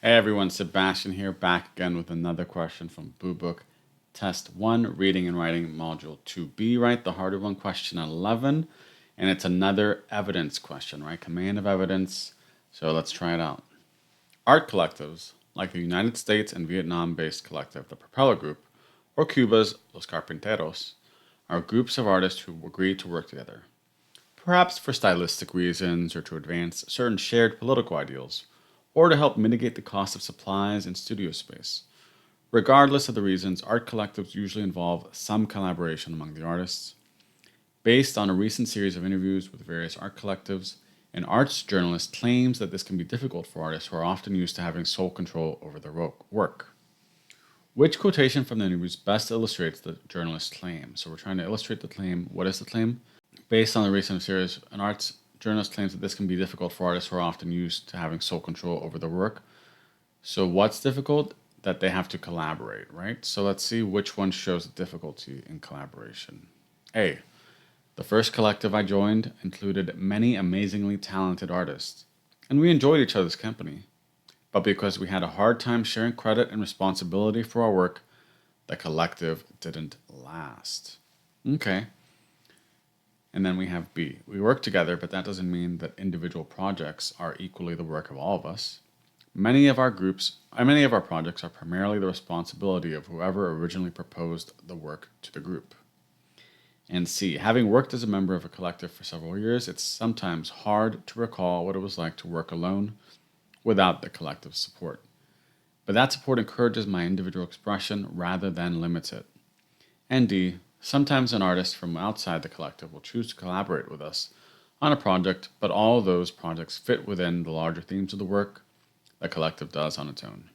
Hey everyone, Sebastian here, back again with another question from Bluebook Test 1, Reading and Writing Module 2B, right? The harder one, question 11. And it's another evidence question, right? Command of evidence. So let's try it out. Art collectives, like the United States and Vietnam-based collective, the Propeller Group, or Cuba's Los Carpinteros, are groups of artists who agree to work together, perhaps for stylistic reasons or to advance certain shared political ideals, or to help mitigate the cost of supplies and studio space. Regardless of the reasons, art collectives usually involve some collaboration among the artists. Based on a recent series of interviews with various art collectives, an arts journalist claims that this can be difficult for artists who are often used to having sole control over their work. Which quotation from the interviews best illustrates the journalist's claim? So we're trying to illustrate the claim. What is the claim? Based on the recent series, an arts journalist claims that this can be difficult for artists who are often used to having sole control over their work. So what's difficult? That they have to collaborate, right? So let's see which one shows the difficulty in collaboration. A. The first collective I joined included many amazingly talented artists, and we enjoyed each other's company. But because we had a hard time sharing credit and responsibility for our work, the collective didn't last. Okay. And then we have B. We work together, but that doesn't mean that individual projects are equally the work of all of us. Many of our projects are primarily the responsibility of whoever originally proposed the work to the group. And C. Having worked as a member of a collective for several years, it's sometimes hard to recall what it was like to work alone without the collective support. But that support encourages my individual expression rather than limits it. And D. Sometimes an artist from outside the collective will choose to collaborate with us on a project, but all those projects fit within the larger themes of the work the collective does on its own.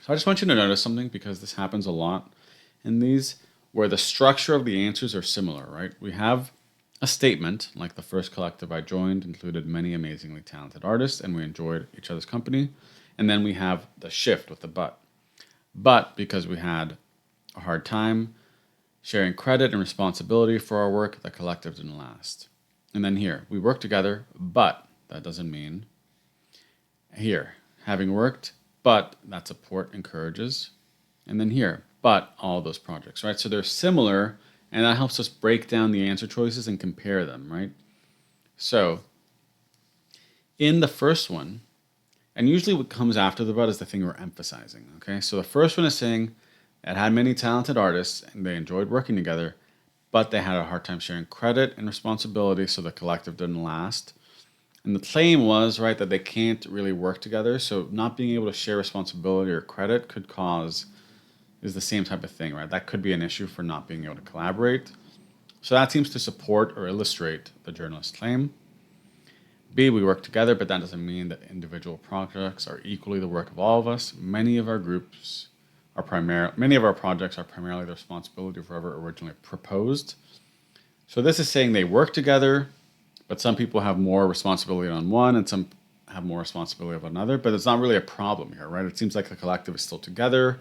So I just want you to notice something because this happens a lot in these where the structure of the answers are similar, right? We have a statement, like the first collective I joined included many amazingly talented artists and we enjoyed each other's company. And then we have the shift with the but. But because we had a hard time sharing credit and responsibility for our work, the collective didn't last. And then here, we work together, but that doesn't mean. Here, having worked, but that support encourages. And then here, but all those projects, right? So they're similar, and that helps us break down the answer choices and compare them, right? So in the first one, and usually what comes after the but is the thing we're emphasizing, okay? So the first one is saying it had many talented artists and they enjoyed working together, but they had a hard time sharing credit and responsibility, so the collective didn't last. And the claim was, right, that they can't really work together, so not being able to share responsibility or credit is the same type of thing, right? That could be an issue for not being able to collaborate. So that seems to support or illustrate the journalist's claim. B, we work together, but that doesn't mean that individual projects are equally the work of all of us. Many of our projects are primarily the responsibility of whoever originally proposed. So this is saying they work together, but some people have more responsibility on one and some have more responsibility of another, but it's not really a problem here, right? It seems like the collective is still together.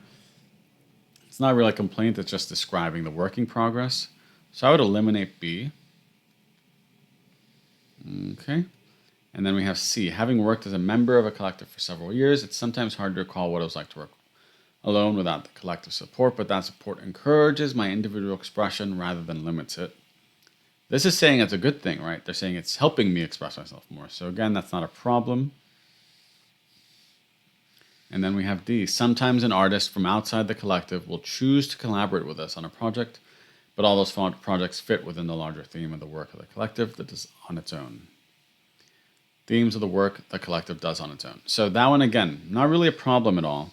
It's not really a complaint, it's just describing the working progress. So I would eliminate B. Okay. And then we have C. Having worked as a member of a collective for several years, it's sometimes hard to recall what it was like to work alone without the collective support, but that support encourages my individual expression rather than limits it. This is saying it's a good thing, right? They're saying it's helping me express myself more. So again, that's not a problem. And then we have D. Sometimes an artist from outside the collective will choose to collaborate with us on a project, but all those projects fit within the larger theme of the work of the collective that is on its own. Themes of the work the collective does on its own. So that one, again, not really a problem at all.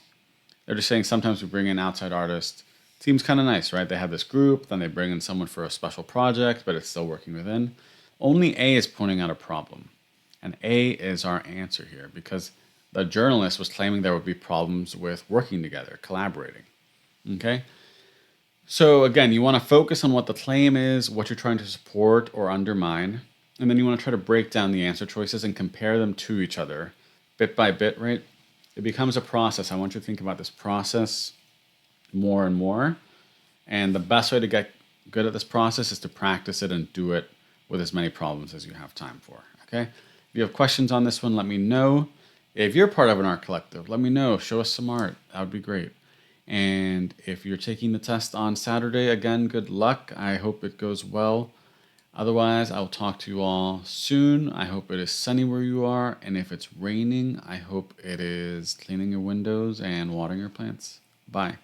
They're just saying sometimes we bring in outside artists. Seems kind of nice, right? They have this group, then they bring in someone for a special project, but it's still working within. Only A is pointing out a problem. And A is our answer here because the journalist was claiming there would be problems with working together, collaborating. Okay? So again, you want to focus on what the claim is, what you're trying to support or undermine, and then you want to try to break down the answer choices and compare them to each other bit by bit, right? It becomes a process. I want you to think about this process more and more. And the best way to get good at this process is to practice it and do it with as many problems as you have time for. Okay? If you have questions on this one, let me know. If you're part of an art collective, let me know. Show us some art. That would be great. And if you're taking the test on Saturday, again, good luck. I hope it goes well. Otherwise, I'll talk to you all soon. I hope it is sunny where you are. And if it's raining, I hope it is cleaning your windows and watering your plants. Bye.